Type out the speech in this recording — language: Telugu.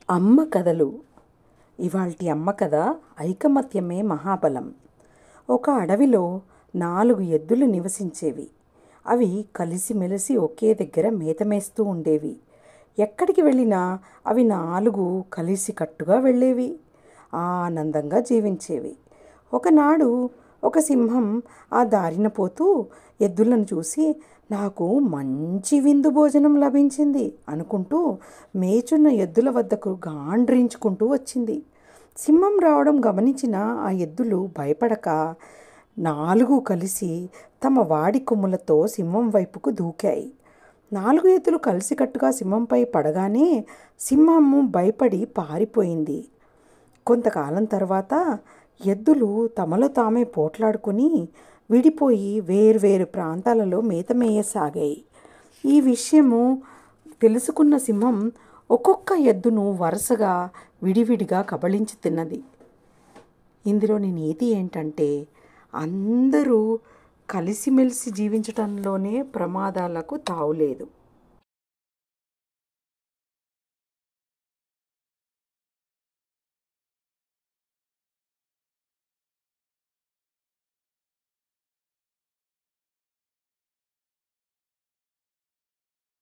అమ్మ కథలు. ఇవాల్టి అమ్మ కథ ఐకమత్యమే మహాబలం. ఒక అడవిలో 4 ఎద్దులు నివసించేవి. అవి కలిసిమెలిసి ఒకే దగ్గర మేతమేస్తూ ఉండేవి. ఎక్కడికి వెళ్ళినా అవి 4 కలిసికట్టుగా వెళ్ళేవి. ఆనందంగా జీవించేవి. ఒకనాడు ఒక సింహం ఆ దారిన పోతూ ఎద్దులను చూసి, నాకు మంచి విందు భోజనం లభించింది అనుకుంటూ మేచున్న ఎద్దుల వద్దకు గాండ్రించుకుంటూ వచ్చింది. సింహం రావడం గమనించిన ఆ ఎద్దులు భయపడక 4 కలిసి తమ వాడి కొమ్ములతో సింహం వైపుకు దూకాయి. 4 ఎద్దులు కలిసికట్టుగా సింహంపై పడగానే సింహము భయపడి పారిపోయింది. కొంతకాలం తర్వాత ఎద్దులు తమలో తామే పోట్లాడుకొని విడిపోయి వేర్వేరు ప్రాంతాలలో మేత మేయసాగాయి. ఈ విషయము తెలుసుకున్న సింహం ఒక్కొక్క ఎద్దును వరుసగా విడివిడిగా కబళించి తిన్నది. ఇందులోని నీతి ఏంటంటే, అందరూ కలిసిమెలిసి జీవించటంలోనే ప్రమాదాలకు తావులేదు.